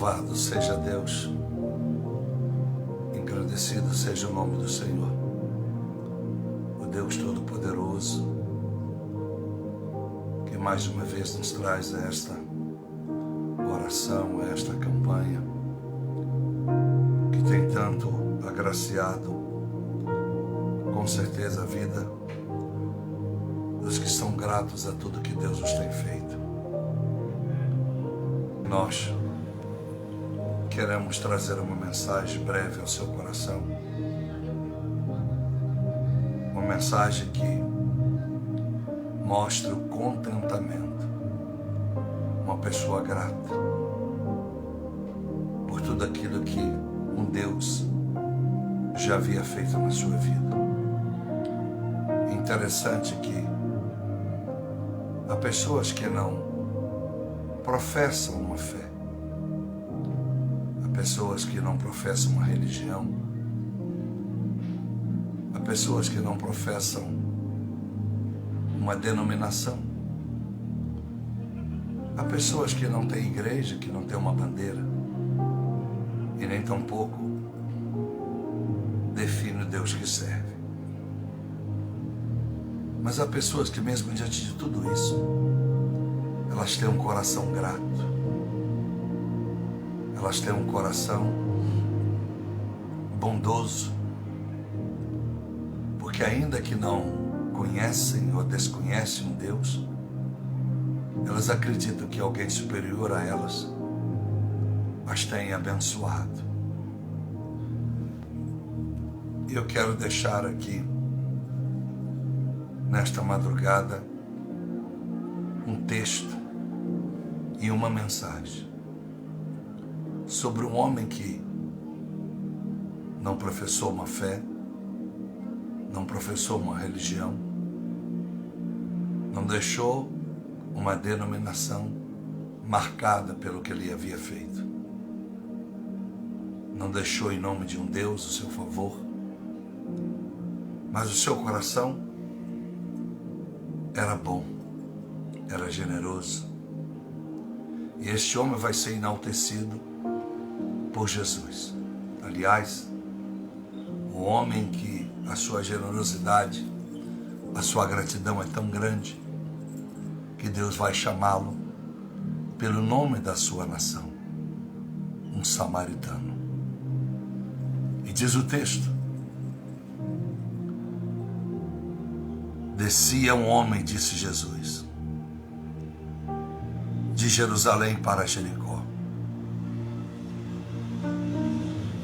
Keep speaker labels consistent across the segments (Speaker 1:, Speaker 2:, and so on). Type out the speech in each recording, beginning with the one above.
Speaker 1: Louvado seja Deus, engrandecido seja o nome do Senhor, o Deus Todo-Poderoso, que mais uma vez nos traz esta oração, esta campanha, que tem tanto agraciado, com certeza, a vida dos que são gratos a tudo que Deus nos tem feito. Nós queremos trazer uma mensagem breve ao seu coração, uma mensagem que mostre o contentamento, uma pessoa grata por tudo aquilo que um Deus já havia feito na sua vida. Interessante que há pessoas que não professam uma fé, há pessoas que não professam uma religião, há pessoas que não professam uma denominação, há pessoas que não têm igreja, que não têm uma bandeira e nem tampouco define o Deus que serve. Mas há pessoas que mesmo diante de tudo isso, elas têm um coração grato, elas têm um coração bondoso, porque ainda que não conhecem ou desconhecem um Deus, elas acreditam que alguém superior a elas as tem abençoado. E eu quero deixar aqui, nesta madrugada, um texto e uma mensagem sobre um homem que não professou uma fé, não professou uma religião, não deixou uma denominação marcada pelo que ele havia feito, não deixou em nome de um Deus o seu favor, mas o seu coração era bom, era generoso. E este homem vai ser enaltecido por Jesus. Aliás, o homem que a sua generosidade, a sua gratidão é tão grande, que Deus vai chamá-lo pelo nome da sua nação, um samaritano. E diz o texto: descia um homem, disse Jesus, de Jerusalém para Jericó.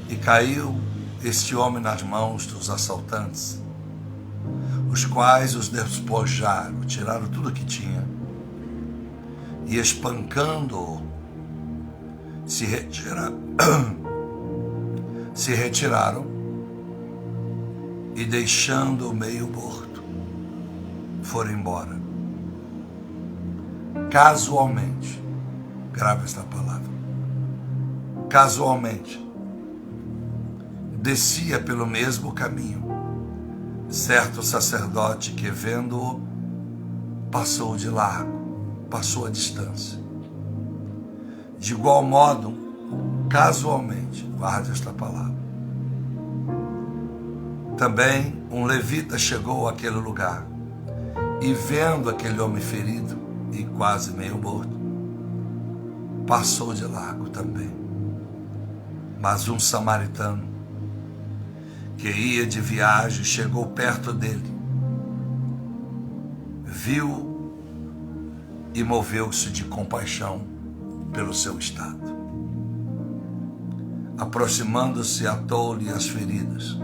Speaker 1: E caiu este homem nas mãos dos assaltantes, os quais os despojaram, tiraram tudo que tinha, e espancando-o, se retiraram e deixando-o meio morto, foram embora. Casualmente, grave esta palavra, casualmente, descia pelo mesmo caminho certo sacerdote que, vendo-o, passou de largo, passou a distância. De igual modo, casualmente, guarde esta palavra, também um levita chegou àquele lugar e, vendo aquele homem ferido e quase meio morto, passou de largo também. Mas um samaritano que ia de viagem chegou perto dele, viu e moveu-se de compaixão pelo seu estado. Aproximando-se, atou-lhe as feridas,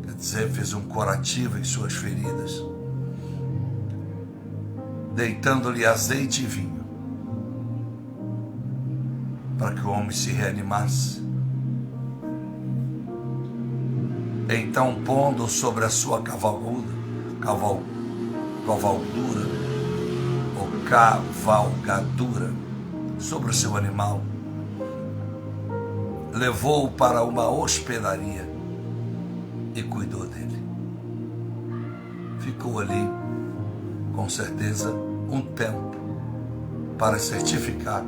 Speaker 1: quer dizer, fez um curativo em suas feridas, deitando-lhe azeite e vinho, para que o homem se reanimasse. Então, pondo sobre a sua cavalgadura, sobre o seu animal, levou-o para uma hospedaria e cuidou dele. Ficou ali, com certeza, um tempo para certificar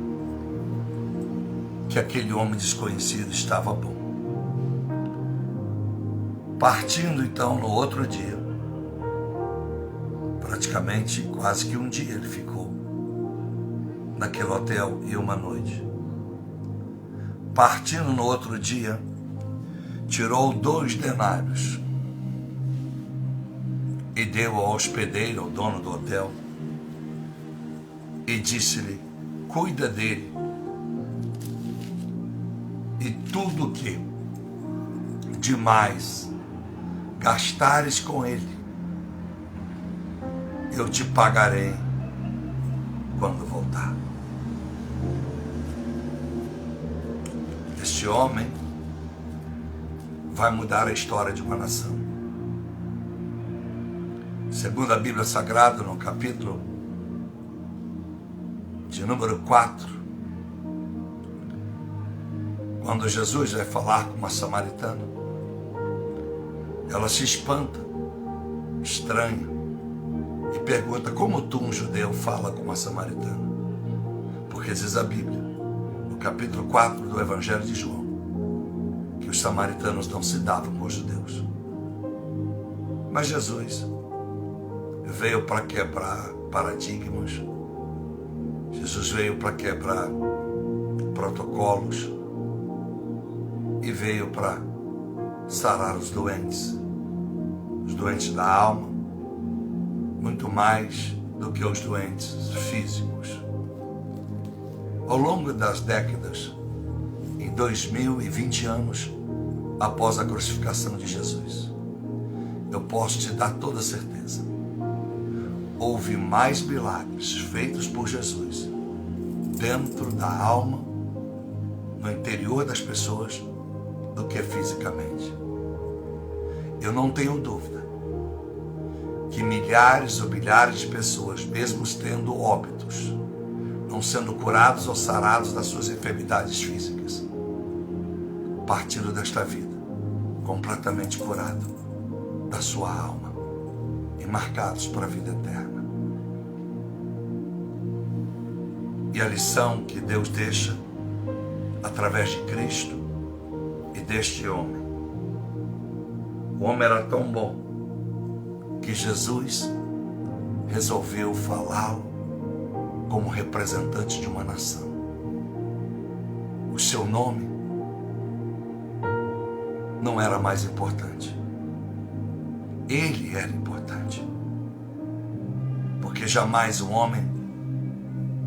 Speaker 1: que aquele homem desconhecido estava bom. Partindo então no outro dia, praticamente quase que um dia ele ficou naquele hotel e uma noite. Partindo no outro dia, tirou 2 denários e deu ao hospedeiro, ao dono do hotel, e disse-lhe: cuida dele, e tudo que demais gastares com ele, eu te pagarei quando voltar. Este homem vai mudar a história de uma nação. Segundo a Bíblia Sagrada, no capítulo de número 4, quando Jesus vai falar com uma samaritana, ela se espanta, estranha, e pergunta: como tu, um judeu, fala com uma samaritana? Porque diz a Bíblia, no capítulo 4 do Evangelho de João, que os samaritanos não se davam com os judeus. Mas Jesus veio para quebrar paradigmas. Jesus veio para quebrar protocolos e veio para sarar os doentes da alma, muito mais do que os doentes físicos. Ao longo das décadas, em 2020 anos após a crucificação de Jesus, eu posso te dar toda a certeza, houve mais milagres feitos por Jesus dentro da alma, no interior das pessoas, do que fisicamente. Eu não tenho dúvida que milhares ou milhares de pessoas, mesmo tendo óbitos, não sendo curados ou sarados das suas enfermidades físicas, partiram desta vida completamente curados da sua alma e marcados para a vida eterna. E a lição que Deus deixa através de Cristo e deste homem: o homem era tão bom que Jesus resolveu falá-lo como representante de uma nação. O seu nome não era mais importante. Ele era importante. Porque jamais um homem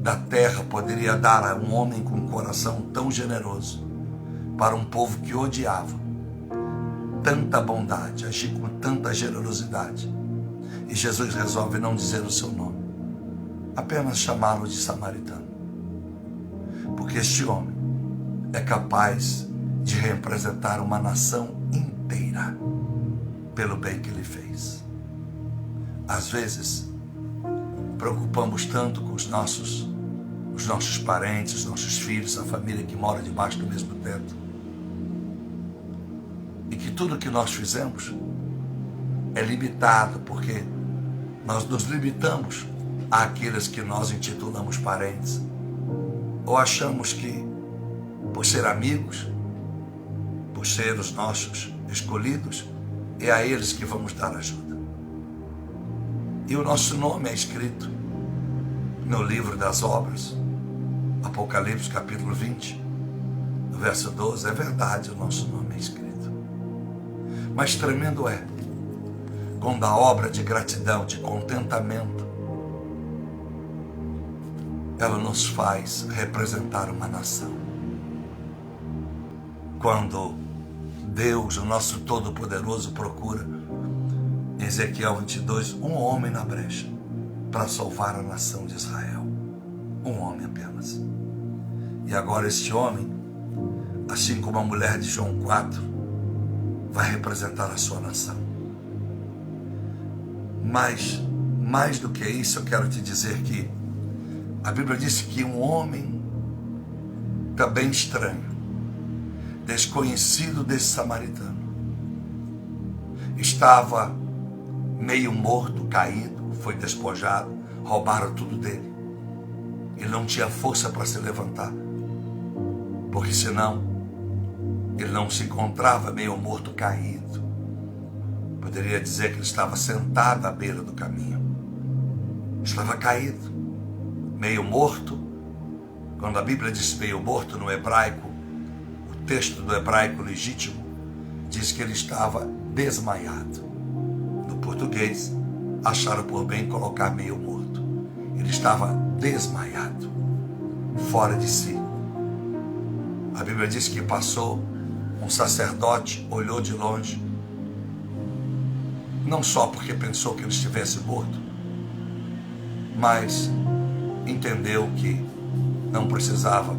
Speaker 1: da terra poderia dar a um homem com um coração tão generoso para um povo que odiava, tanta bondade, agir com tanta generosidade. E Jesus resolve não dizer o seu nome, apenas chamá-lo de samaritano. Porque este homem é capaz de representar uma nação inteira pelo bem que ele fez. Às vezes, preocupamos tanto com os nossos parentes, os nossos filhos, a família que mora debaixo do mesmo teto, e que tudo que nós fizemos é limitado, porque nós nos limitamos àqueles que nós intitulamos parentes, ou achamos que, por ser amigos, por ser os nossos escolhidos, é a eles que vamos dar ajuda. E o nosso nome é escrito no livro das obras, Apocalipse capítulo 20, no verso 12, é verdade, o nosso nome é escrito. Mas tremendo é quando a obra de gratidão, de contentamento, ela nos faz representar uma nação. Quando Deus, o nosso Todo-Poderoso, procura, em Ezequiel 22, um homem na brecha para salvar a nação de Israel. Um homem apenas. E agora este homem, assim como a mulher de João 4, vai representar a sua nação. Mas, mais do que isso, eu quero te dizer que a Bíblia diz que um homem também estranho, desconhecido desse samaritano, estava meio morto, caído, foi despojado, roubaram tudo dele. Ele não tinha força para se levantar, porque senão ele não se encontrava meio morto, caído. Poderia dizer que ele estava sentado à beira do caminho. Estava caído, meio morto. Quando a Bíblia diz meio morto no hebraico, o texto do hebraico legítimo diz que ele estava desmaiado. No português, acharam por bem colocar meio morto. Ele estava desmaiado, fora de si. A Bíblia diz que passou um sacerdote, olhou de longe, não só porque pensou que ele estivesse morto, mas entendeu que não precisava,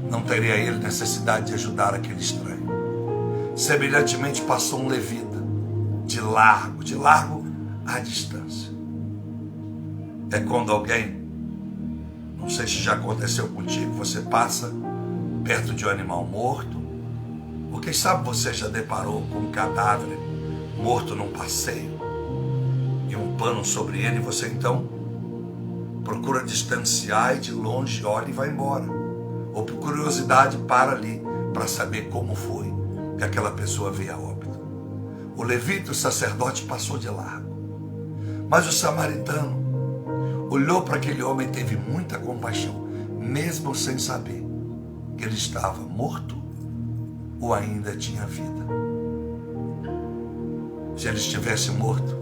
Speaker 1: não teria ele necessidade de ajudar aquele estranho. Semelhantemente passou um levita, de largo à distância. É quando alguém, não sei se já aconteceu contigo, você passa perto de um animal morto, ou quem sabe você já deparou com um cadáver morto num passeio, e um pano sobre ele, e você então procura distanciar e de longe olha e vai embora. Ou por curiosidade para ali para saber como foi que aquela pessoa veio a óbito. O levita, o sacerdote, passou de largo. Mas o samaritano olhou para aquele homem e teve muita compaixão, mesmo sem saber que ele estava morto ou ainda tinha vida. Se ele estivesse morto,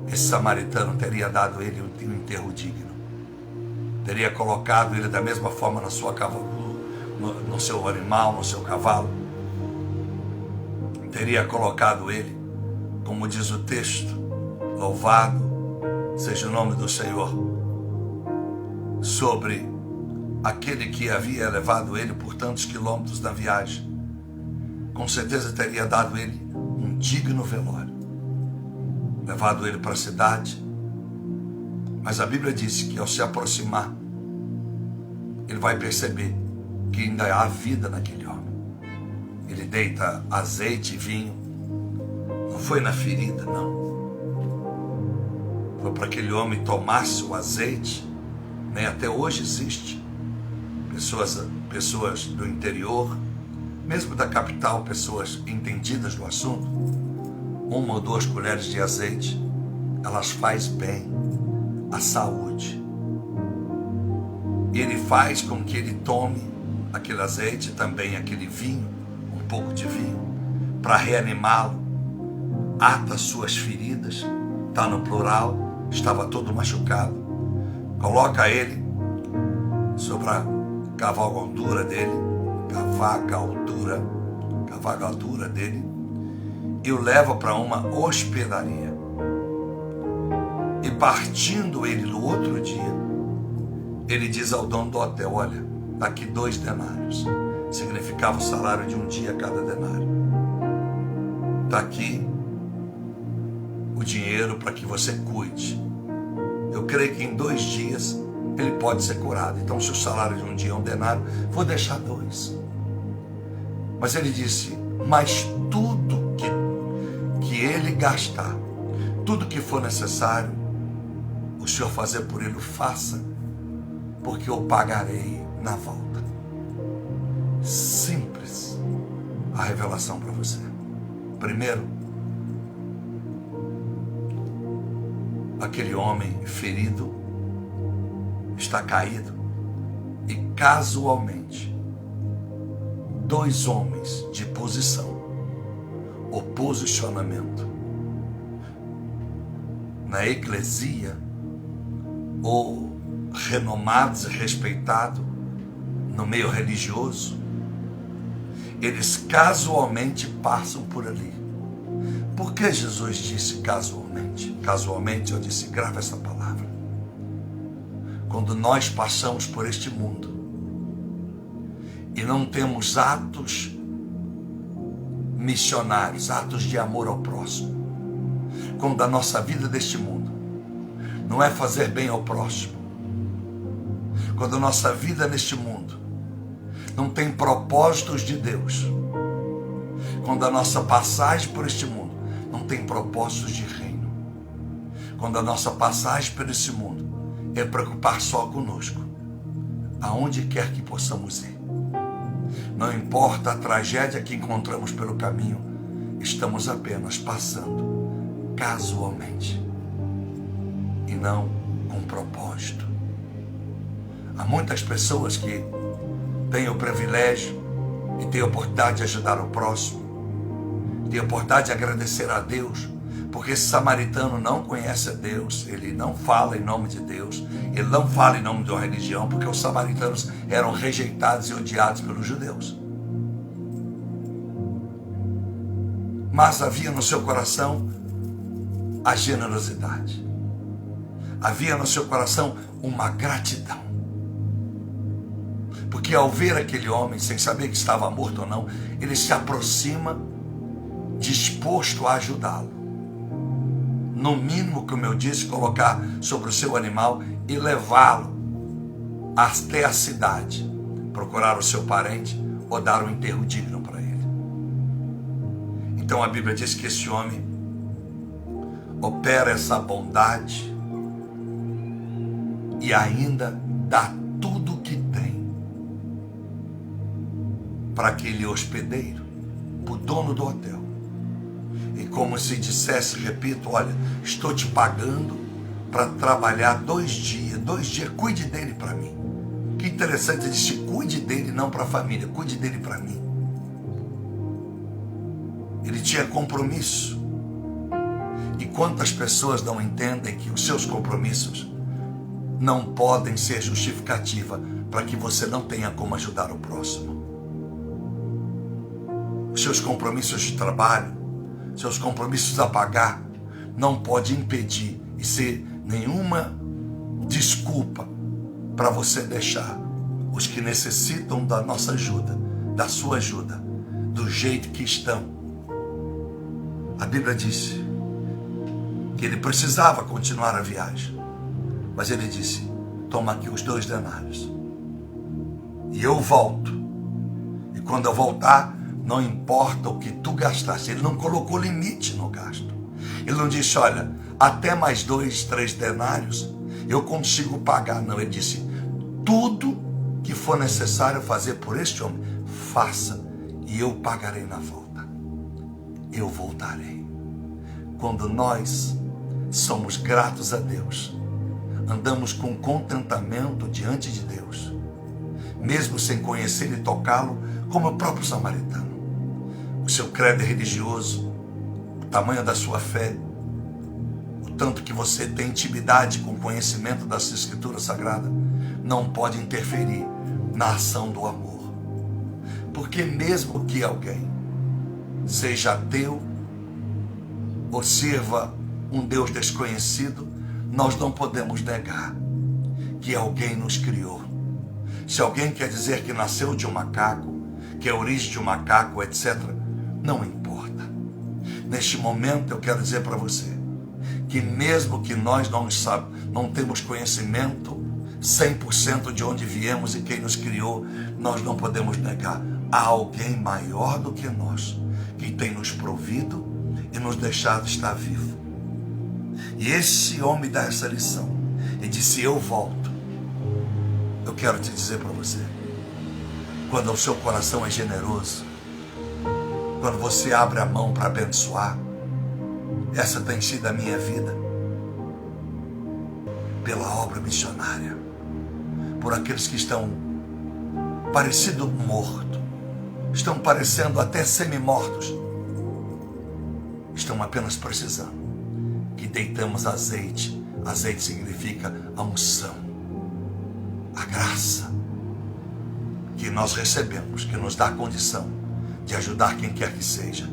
Speaker 1: esse samaritano teria dado ele um enterro digno. Teria colocado ele da mesma forma na sua cavalgadura, no seu animal, no seu cavalo. Teria colocado ele, como diz o texto, louvado seja o nome do Senhor, sobre aquele que havia levado ele por tantos quilômetros na viagem. Com certeza teria dado ele um digno velório, levado ele para a cidade. Mas a Bíblia diz que ao se aproximar, ele vai perceber que ainda há vida naquele homem. Ele deita azeite e vinho. Não foi na ferida, não. Foi para aquele homem tomasse o azeite. Nem até hoje existe. Pessoas do interior, mesmo da capital, pessoas entendidas do assunto, 1 ou 2 colheres de azeite, elas faz bem à saúde. E ele faz com que ele tome aquele azeite, também aquele vinho, um pouco de vinho, para reanimá-lo, ata suas feridas, está no plural, estava todo machucado, coloca ele sobre a cavalgadura dele, e o leva para uma hospedaria. E partindo ele no outro dia, ele diz ao dono do hotel: olha, está aqui 2 denários. Significava o salário de um dia cada denário. Está aqui o dinheiro para que você cuide. Eu creio que em 2 dias ele pode ser curado. Então, se o salário de um dia é 1 denário, vou deixar 2. Mas ele disse: mas tudo que ele gastar, tudo que for necessário, o Senhor fazer por ele, o faça, porque eu pagarei na volta. Simples a revelação para você. Primeiro, aquele homem ferido está caído e casualmente 2 homens de posição ou posicionamento na eclesia, ou renomados e respeitados no meio religioso, eles casualmente passam por ali. Por que Jesus disse casualmente? Casualmente, eu disse, grava essa palavra. Quando nós passamos por este mundo e não temos atos missionários, atos de amor ao próximo, quando a nossa vida deste mundo não é fazer bem ao próximo, quando a nossa vida neste mundo não tem propósitos de Deus, quando a nossa passagem por este mundo não tem propósitos de reino, quando a nossa passagem por esse mundo é preocupar só conosco, aonde quer que possamos ir, não importa a tragédia que encontramos pelo caminho, estamos apenas passando casualmente e não com propósito. Há muitas pessoas que têm o privilégio e têm a oportunidade de ajudar o próximo, têm a oportunidade de agradecer a Deus, porque esse samaritano não conhece a Deus, ele não fala em nome de Deus, ele não fala em nome de uma religião, porque os samaritanos eram rejeitados e odiados pelos judeus. Mas havia no seu coração a generosidade, havia no seu coração uma gratidão, porque ao ver aquele homem, sem saber que estava morto ou não, ele se aproxima disposto a ajudá-lo. No mínimo, como eu disse, colocar sobre o seu animal e levá-lo até a cidade, procurar o seu parente ou dar um enterro digno para ele. Então a Bíblia diz que esse homem opera essa bondade e ainda dá tudo o que tem para aquele hospedeiro, para o dono do hotel. E como se dissesse, repito, olha, estou te pagando para trabalhar 2 dias, cuide dele para mim. Que interessante, ele disse, cuide dele não para a família, cuide dele para mim. Ele tinha compromisso. E quantas pessoas não entendem que os seus compromissos não podem ser justificativa para que você não tenha como ajudar o próximo. Os seus compromissos de trabalho, seus compromissos a pagar, não pode impedir e ser nenhuma desculpa para você deixar os que necessitam da nossa ajuda, da sua ajuda, do jeito que estão. A Bíblia disse que ele precisava continuar a viagem, mas ele disse, toma aqui os 2 denários e eu volto, e quando eu voltar, não importa o que tu gastaste. Ele não colocou limite no gasto. Ele não disse, olha, até mais 2, 3 denários eu consigo pagar. Não, ele disse, tudo que for necessário fazer por este homem, faça e eu pagarei na volta. Eu voltarei. Quando nós somos gratos a Deus, andamos com contentamento diante de Deus, mesmo sem conhecer e tocá-lo, como o próprio samaritano. O seu credo religioso, o tamanho da sua fé, o tanto que você tem intimidade com o conhecimento das Escrituras Sagradas, não pode interferir na ação do amor. Porque mesmo que alguém seja ateu ou sirva um Deus desconhecido, nós não podemos negar que alguém nos criou. Se alguém quer dizer que nasceu de um macaco, que é a origem de um macaco, etc., não importa. Neste momento eu quero dizer para você que mesmo que nós não temos conhecimento 100% de onde viemos e quem nos criou, nós não podemos negar. Há alguém maior do que nós, que tem nos provido e nos deixado estar vivo. E esse homem dá essa lição. Ele disse, eu volto. Eu quero te dizer para você, quando o seu coração é generoso, quando você abre a mão para abençoar, essa tem sido a minha vida, pela obra missionária, por aqueles que estão parecido morto, estão parecendo até semi-mortos, estão apenas precisando que deitamos azeite. Azeite significa a unção, a graça que nós recebemos, que nos dá a condição de ajudar quem quer que seja,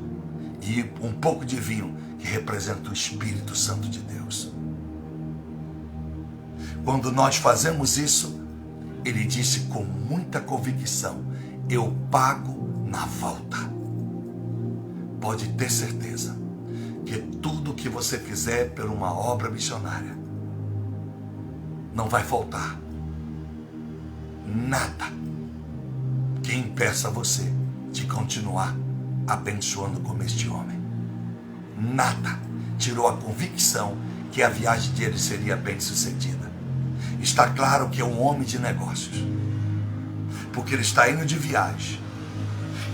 Speaker 1: e um pouco de vinho que representa o Espírito Santo de Deus. Quando nós fazemos isso, ele disse com muita convicção, eu pago na volta. Pode ter certeza que tudo que você fizer por uma obra missionária, não vai faltar nada que impeça você de continuar abençoando como este homem. Nada tirou a convicção que a viagem dele seria bem sucedida. Está claro que é um homem de negócios, porque ele está indo de viagem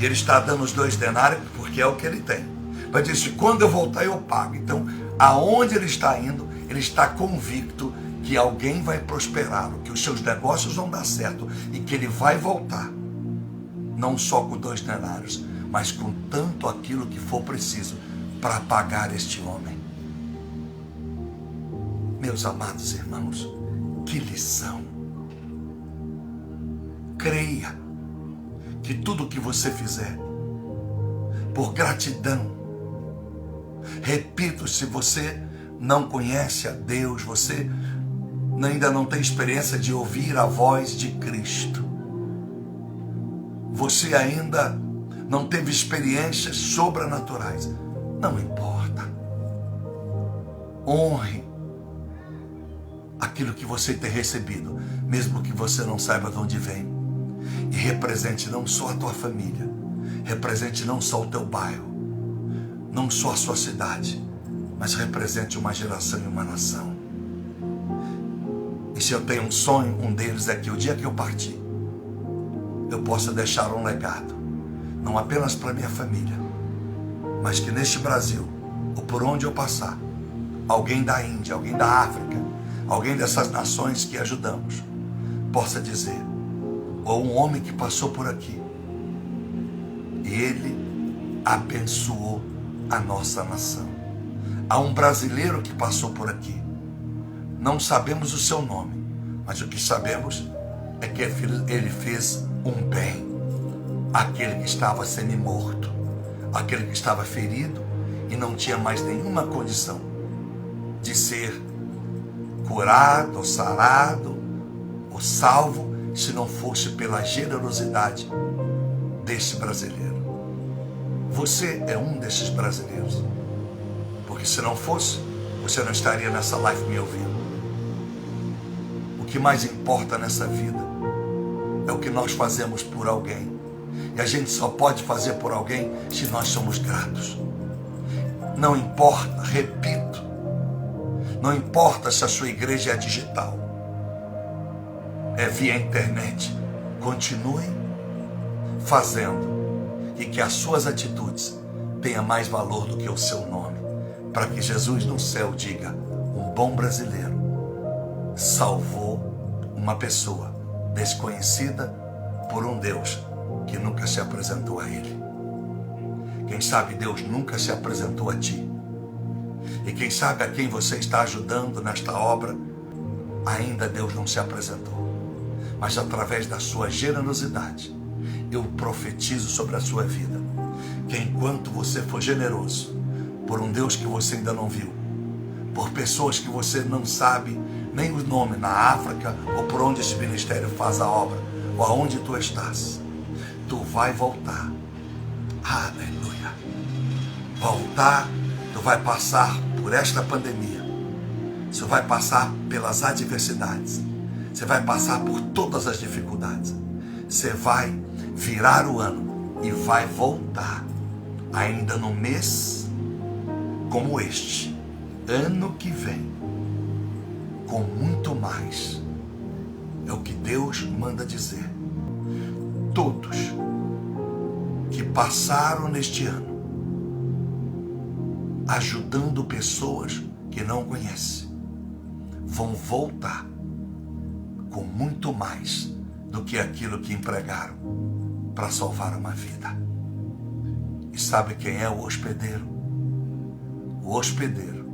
Speaker 1: E ele está dando os 2 denários porque é o que ele tem. Mas disse, quando eu voltar eu pago. Então, aonde ele está indo, ele está convicto que alguém vai prosperar, que os seus negócios vão dar certo e que ele vai voltar. Não só com 2 denários, mas com tanto aquilo que for preciso para pagar este homem. Meus amados irmãos, que lição! Creia que tudo que você fizer, por gratidão, repito, se você não conhece a Deus, você ainda não tem experiência de ouvir a voz de Cristo, você ainda não teve experiências sobrenaturais, não importa. Honre aquilo que você tem recebido, mesmo que você não saiba de onde vem. E represente não só a tua família, represente não só o teu bairro, não só a sua cidade, mas represente uma geração e uma nação. E se eu tenho um sonho, um deles é que o dia que eu partir, eu possa deixar um legado, não apenas para minha família, mas que neste Brasil, ou por onde eu passar, alguém da Índia, alguém da África, alguém dessas nações que ajudamos, possa dizer, ou um homem que passou por aqui, e ele abençoou a nossa nação. Há um brasileiro que passou por aqui, não sabemos o seu nome, mas o que sabemos é que ele fez um bem àquele que estava semi-morto, aquele que estava ferido e não tinha mais nenhuma condição de ser curado, ou sarado, ou salvo, se não fosse pela generosidade desse brasileiro. Você é um desses brasileiros, porque se não fosse, você não estaria nessa live me ouvindo. O que mais importa nessa vida é o que nós fazemos por alguém, e a gente só pode fazer por alguém se nós somos gratos. Não importa, repito, não importa se a sua igreja é digital, é via internet, continue fazendo e que as suas atitudes tenham mais valor do que o seu nome, para que Jesus no céu diga, um bom brasileiro salvou uma pessoa desconhecida por um Deus que nunca se apresentou a ele. Quem sabe Deus nunca se apresentou a ti, e quem sabe a quem você está ajudando nesta obra, ainda Deus não se apresentou. Mas através da sua generosidade, eu profetizo sobre a sua vida, que enquanto você for generoso, por um Deus que você ainda não viu, por pessoas que você não sabe nem o nome na África, ou por onde esse ministério faz a obra, ou aonde tu estás, tu vai voltar. Aleluia. Voltar, tu vai passar por esta pandemia, você vai passar pelas adversidades, você vai passar por todas as dificuldades, você vai virar o ano e vai voltar ainda no mês como este, ano que vem, com muito mais. É o que Deus manda dizer. Todos que passaram neste ano ajudando pessoas que não conhecem, vão voltar com muito mais do que aquilo que empregaram para salvar uma vida. E sabe quem é o hospedeiro? O hospedeiro,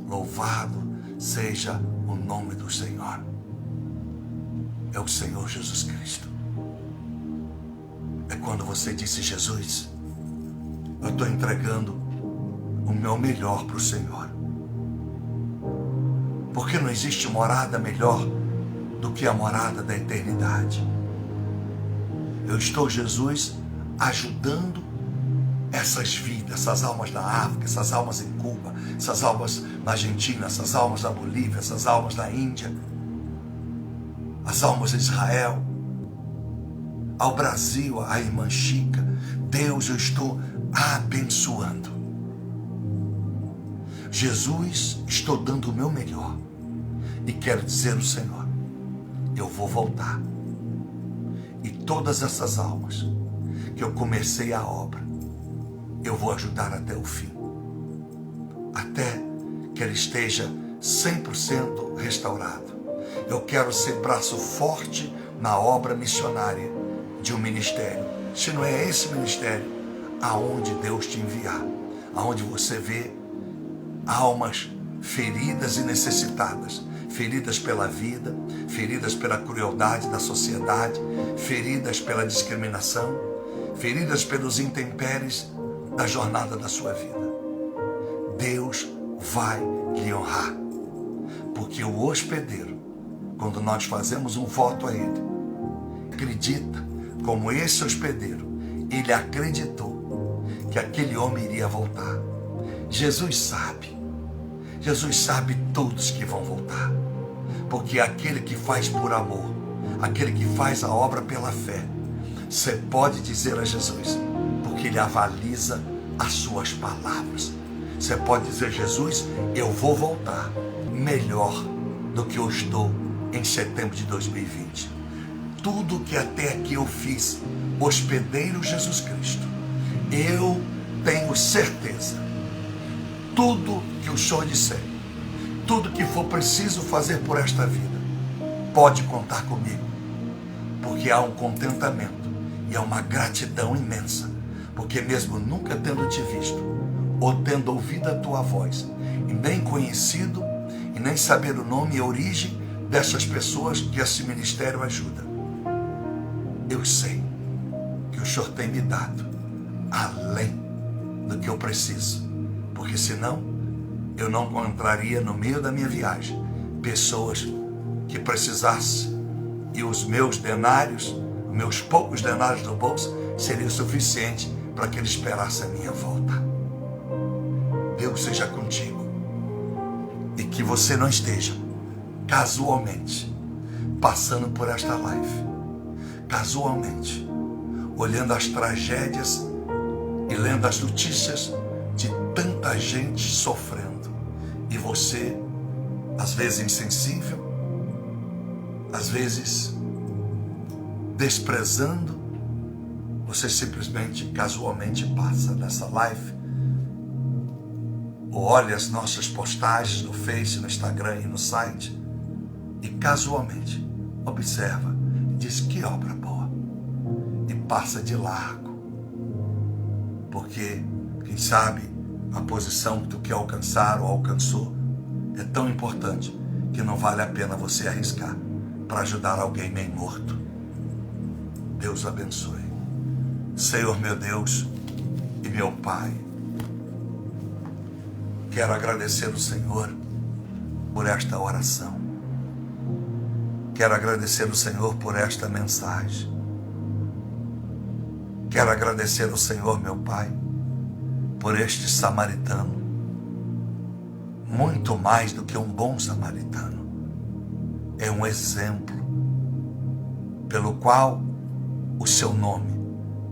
Speaker 1: louvado seja o nome do Senhor, é o Senhor Jesus Cristo. É quando você disse, Jesus, eu estou entregando o meu melhor para o Senhor, porque não existe morada melhor do que a morada da eternidade. Eu estou, Jesus, ajudando essas vidas, essas almas na África, essas almas em Cuba, essas almas na Argentina, essas almas na Bolívia, essas almas na Índia, as almas de Israel, ao Brasil, a irmã Chica. Deus, eu estou abençoando. Jesus, estou dando o meu melhor e quero dizer ao Senhor, eu vou voltar. E todas essas almas que eu comecei a obra, eu vou ajudar até o fim, até que ele esteja 100% restaurado. Eu quero ser braço forte na obra missionária de um ministério. Se não é esse ministério, aonde Deus te enviar, aonde você vê almas feridas e necessitadas, feridas pela vida, feridas pela crueldade da sociedade, feridas pela discriminação, feridas pelos intempéries da jornada da sua vida. Deus vai lhe honrar, porque o hospedeiro, quando nós fazemos um voto a ele, acredita, como esse hospedeiro, ele acreditou que aquele homem iria voltar. Jesus sabe todos que vão voltar, porque aquele que faz por amor, aquele que faz a obra pela fé, você pode dizer a Jesus, porque ele avaliza as suas palavras. Você pode dizer: Jesus, eu vou voltar melhor do que eu estou em setembro de 2020. Tudo que até aqui eu fiz, hospedeiro Jesus Cristo, eu tenho certeza, tudo que o Senhor disser, tudo que for preciso fazer por esta vida, pode contar comigo, porque há um contentamento e há uma gratidão imensa, porque mesmo nunca tendo te visto, ou tendo ouvido a tua voz, e nem conhecido, e nem saber o nome e a origem dessas pessoas que esse ministério ajuda, eu sei que o Senhor tem me dado além do que eu preciso, porque senão eu não encontraria no meio da minha viagem pessoas que precisassem, e os meus denários, meus poucos denários do bolso, seria o suficiente para que ele esperasse a minha volta. Deus seja contigo, e que você não esteja casualmente passando por esta live, casualmente olhando as tragédias e lendo as notícias de tanta gente sofrendo, e você, às vezes insensível, às vezes desprezando, você simplesmente, casualmente passa nessa live, ou olha as nossas postagens no Face, no Instagram e no site, e casualmente observa, diz: que obra boa, e passa de largo, porque quem sabe a posição que tu quer alcançar ou alcançou é tão importante que não vale a pena você arriscar para ajudar alguém meio morto. Deus abençoe. Senhor meu Deus e meu Pai, quero agradecer ao Senhor por esta oração. Quero agradecer ao Senhor por esta mensagem. Quero agradecer ao Senhor, meu Pai, por este samaritano, muito mais do que um bom samaritano. É um exemplo pelo qual o seu nome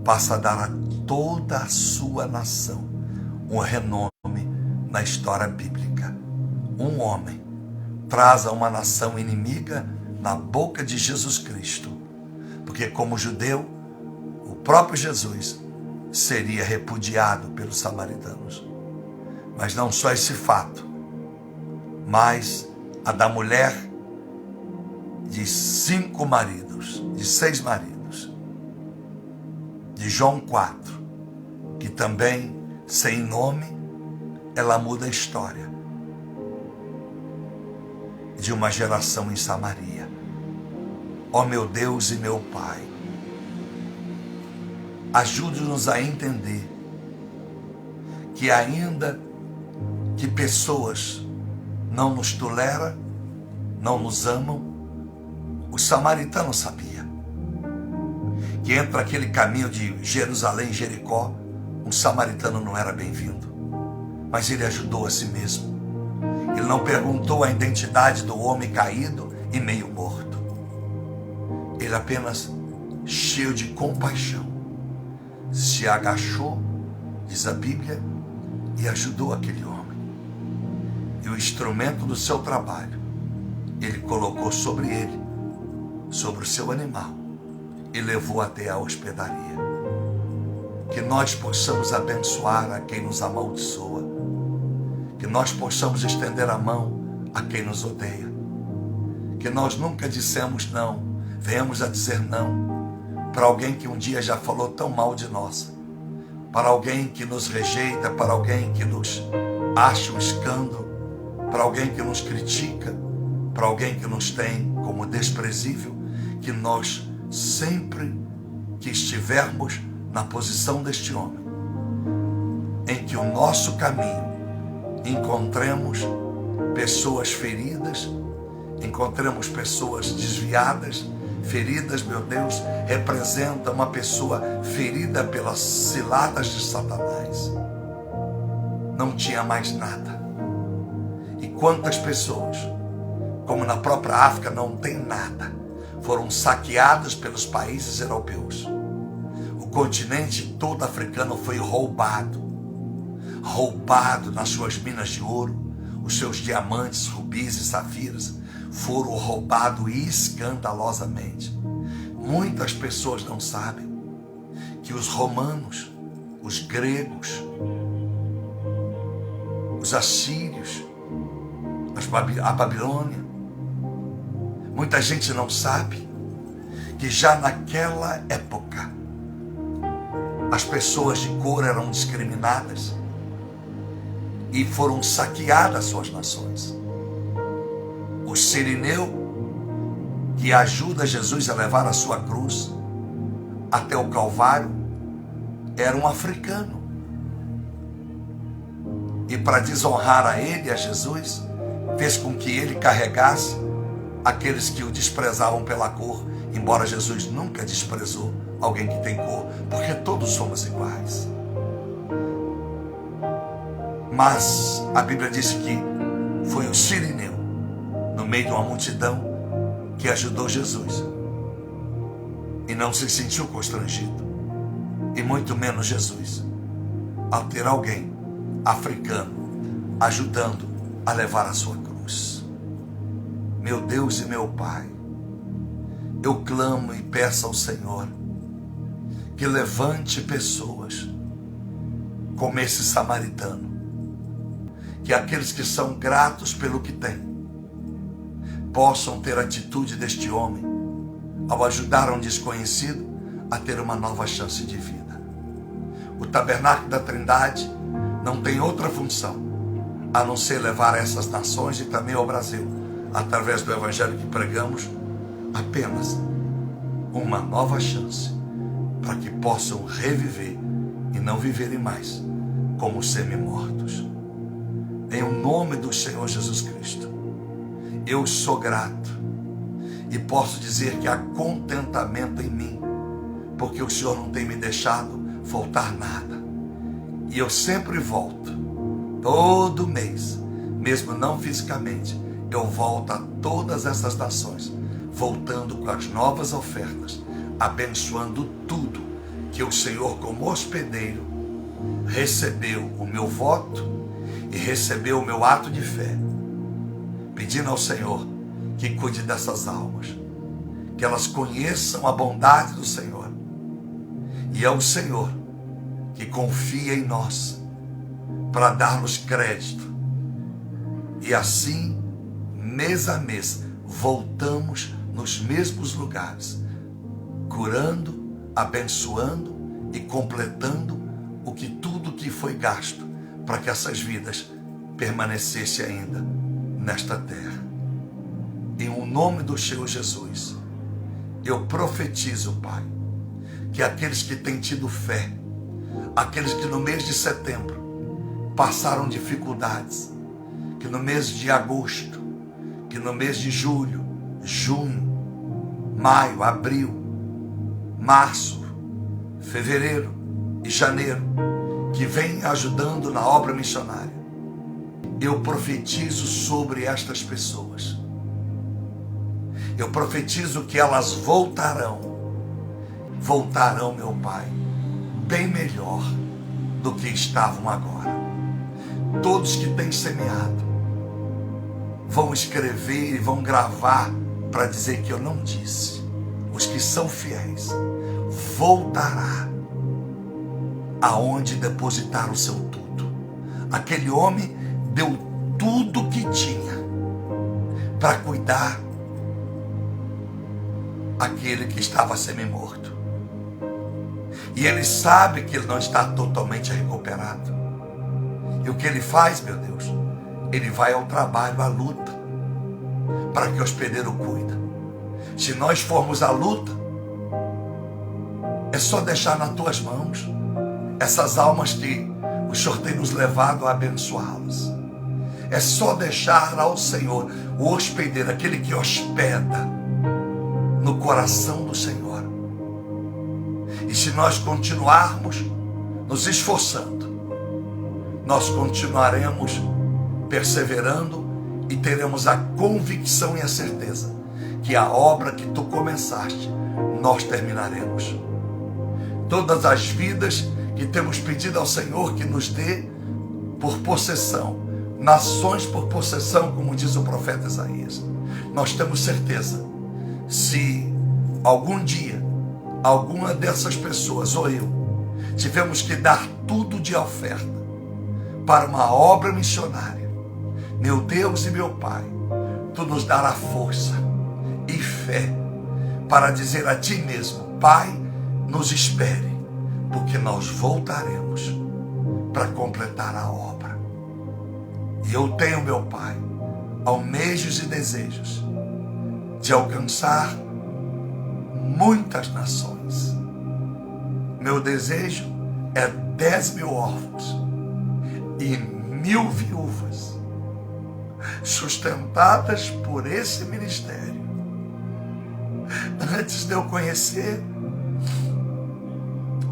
Speaker 1: passa a dar a toda a sua nação um renome na história bíblica. Um homem traz a uma nação inimiga na boca de Jesus Cristo, porque como judeu, o próprio Jesus seria repudiado pelos samaritanos. Mas não só esse fato, mas a da mulher de 5 maridos, de 6 maridos, de João 4, que também, sem nome, ela muda a história de uma geração em Samaria. Ó meu Deus e meu Pai, ajude-nos a entender que ainda que pessoas não nos toleram, não nos amam, o samaritano sabia que entre aquele caminho de Jerusalém e Jericó, um samaritano não era bem-vindo, mas ele ajudou a si mesmo. Ele não perguntou a identidade do homem caído e meio morto. Ele apenas, cheio de compaixão, se agachou, diz a Bíblia, e ajudou aquele homem. E o instrumento do seu trabalho, ele colocou sobre ele, sobre o seu animal, e levou até a hospedaria. que nós possamos abençoar a quem nos amaldiçoa, que nós possamos estender a mão a quem nos odeia, que nós nunca dissemos não, venhamos a dizer não para alguém que um dia já falou tão mal de nós, para alguém que nos rejeita, para alguém que nos acha um escândalo, para alguém que nos critica, para alguém que nos tem como desprezível, que nós sempre que estivermos na posição deste homem, em que o nosso caminho encontremos pessoas feridas, encontremos pessoas desviadas. Feridas, meu Deus, representa uma pessoa ferida pelas ciladas de Satanás. Não tinha mais nada. E quantas pessoas, como na própria África, não tem nada, foram saqueadas pelos países europeus. O continente todo africano foi roubado nas suas minas de ouro, os seus diamantes, rubis e safiras foram roubados escandalosamente. Muitas pessoas não sabem que os romanos, os gregos, os assírios, a Babilônia, muita gente não sabe que já naquela época as pessoas de cor eram discriminadas e foram saqueadas suas nações. O sirineu, que ajuda Jesus a levar a sua cruz até o Calvário, era um africano. E para desonrar a ele, a Jesus, fez com que ele carregasse aqueles que o desprezavam pela cor, embora Jesus nunca desprezou alguém que tem cor, porque todos somos iguais. Mas a Bíblia diz que foi o sirineu, no meio de uma multidão, que ajudou Jesus. E não se sentiu constrangido. E muito menos Jesus, ao ter alguém africano ajudando a levar a sua cruz. Meu Deus e meu Pai, eu clamo e peço ao Senhor que levante pessoas como esse samaritano, que aqueles que são gratos pelo que têm possam ter a atitude deste homem ao ajudar um desconhecido a ter uma nova chance de vida. O Tabernáculo da Trindade não tem outra função a não ser levar a essas nações e também ao Brasil, através do Evangelho que pregamos, apenas uma nova chance para que possam reviver e não viverem mais como semi-mortos. Em o nome do Senhor Jesus Cristo, eu sou grato e posso dizer que há contentamento em mim, porque o Senhor não tem me deixado faltar nada. E eu sempre volto, todo mês, mesmo não fisicamente, eu volto a todas essas nações, voltando com as novas ofertas, abençoando tudo que o Senhor, como hospedeiro, recebeu o meu voto e recebeu o meu ato de fé, pedindo ao Senhor que cuide dessas almas, que elas conheçam a bondade do Senhor. E é o Senhor que confia em nós para dar-nos crédito. E assim, mês a mês, voltamos nos mesmos lugares, curando, abençoando e completando tudo que foi gasto para que essas vidas permanecessem ainda nesta terra. Em o nome do Senhor Jesus, eu profetizo, Pai, que aqueles que têm tido fé, aqueles que no mês de setembro passaram dificuldades, que no mês de agosto, que no mês de julho, junho, maio, abril, março, fevereiro e janeiro, que vem ajudando na obra missionária, eu profetizo sobre estas pessoas. Eu profetizo que elas voltarão, meu Pai, bem melhor do que estavam agora. Todos que têm semeado vão escrever e vão gravar para dizer que eu não disse. Os que são fiéis, voltará aonde depositar o seu tudo. Aquele homem deu tudo que tinha para cuidar aquele que estava semi-morto. E ele sabe que ele não está totalmente recuperado. E o que ele faz, meu Deus? Ele vai ao trabalho, à luta, para que o hospedeiro cuida. Se nós formos à luta, é só deixar nas tuas mãos essas almas que o Senhor tem nos levado a abençoá-las. É só deixar ao Senhor, o hospedeiro, aquele que hospeda no coração do Senhor. E se nós continuarmos nos esforçando, nós continuaremos perseverando e teremos a convicção e a certeza que a obra que tu começaste, nós terminaremos. Todas as vidas que temos pedido ao Senhor que nos dê por possessão, nações por possessão, como diz o profeta Isaías, nós temos certeza, se algum dia alguma dessas pessoas ou eu tivemos que dar tudo de oferta para uma obra missionária, meu Deus e meu Pai, tu nos dará força e fé para dizer a ti mesmo: Pai, nos espere, porque nós voltaremos para completar a obra. E eu tenho, meu Pai, almejos e desejos de alcançar muitas nações. Meu desejo é 10.000 órfãos e 1.000 viúvas sustentadas por esse ministério. Antes de eu conhecer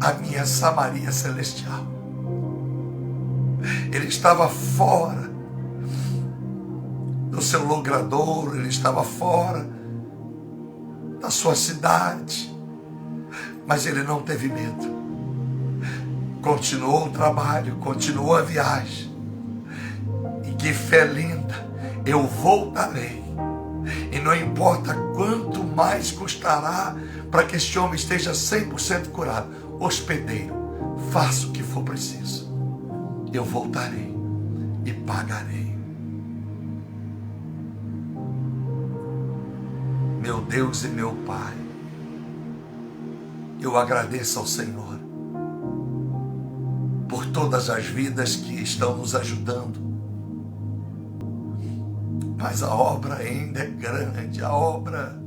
Speaker 1: a minha Samaria celestial, ele estava fora do seu logradouro, ele estava fora da sua cidade, mas ele não teve medo. Continuou o trabalho, continuou a viagem. E que fé linda! Eu voltarei. E não importa quanto mais custará para que este homem esteja 100% curado. Hospedeiro, faça o que for preciso. Eu voltarei e pagarei. Meu Deus e meu Pai, eu agradeço ao Senhor por todas as vidas que estão nos ajudando. Mas a obra ainda é grande, a obra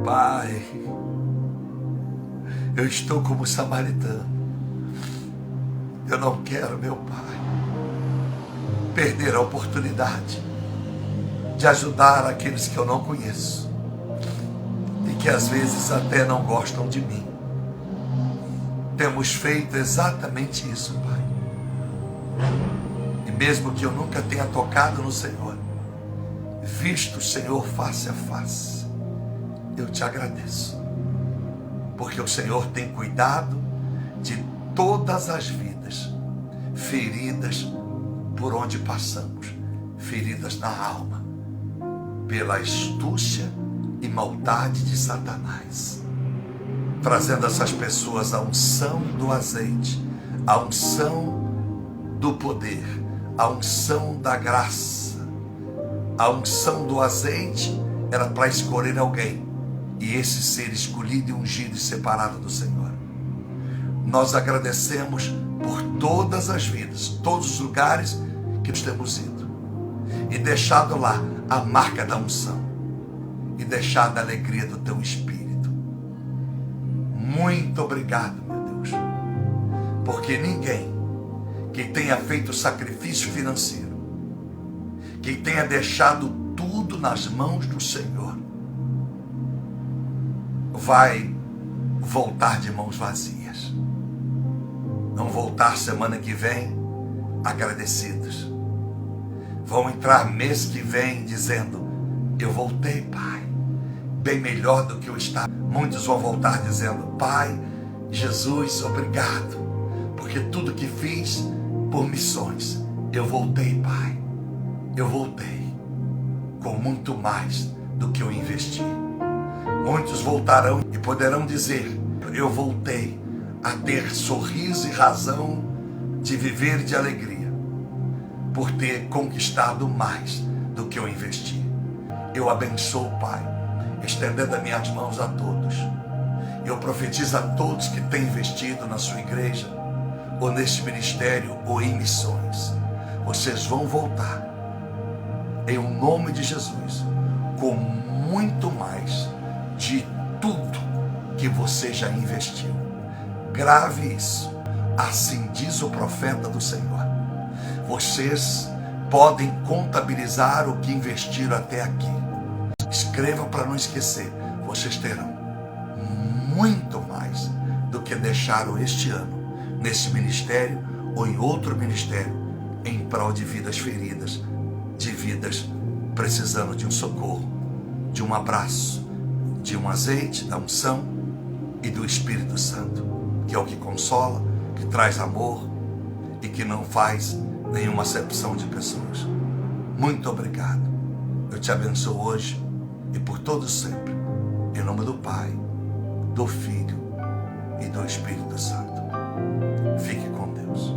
Speaker 1: Pai, eu estou como samaritano. Eu não quero, meu Pai, perder a oportunidade de ajudar aqueles que eu não conheço e que às vezes até não gostam de mim. Temos feito exatamente isso, Pai. E mesmo que eu nunca tenha tocado no Senhor, visto o Senhor face a face, eu te agradeço, porque o Senhor tem cuidado de todas as vidas feridas por onde passamos, feridas na alma, pela astúcia e maldade de Satanás, trazendo essas pessoas a unção do azeite, a unção do poder, a unção da graça. A unção do azeite era para escolher alguém, e esse ser escolhido e ungido e separado do Senhor. Nós agradecemos por todas as vidas, todos os lugares que nós temos ido, e deixado lá a marca da unção, e deixado a alegria do teu Espírito. Muito obrigado, meu Deus, porque ninguém que tenha feito sacrifício financeiro, que tenha deixado tudo nas mãos do Senhor, vai voltar de mãos vazias. Vão voltar semana que vem agradecidos. Vão entrar mês que vem dizendo: eu voltei, Pai, bem melhor do que eu estava. Muitos vão voltar dizendo: Pai, Jesus, obrigado, porque tudo que fiz por missões, eu voltei, Pai. Eu voltei com muito mais do que eu investi. Muitos voltarão e poderão dizer: eu voltei a ter sorriso e razão de viver de alegria, por ter conquistado mais do que eu investi. Eu abençoo, Pai, estendendo as minhas mãos a todos. Eu profetizo a todos que têm investido na sua igreja, ou neste ministério, ou em missões. Vocês vão voltar, em nome de Jesus, com muito mais de tudo que você já investiu. Grave isso. Assim diz o profeta do Senhor. Vocês podem contabilizar o que investiram até aqui. Escreva para não esquecer. Vocês terão muito mais do que deixaram este ano nesse ministério ou em outro ministério, em prol de vidas feridas, de vidas precisando de um socorro, de um abraço, de um azeite, da unção e do Espírito Santo, que é o que consola, que traz amor e que não faz nenhuma acepção de pessoas. Muito obrigado. Eu te abençoo hoje e por todo sempre, em nome do Pai, do Filho e do Espírito Santo. Fique com Deus.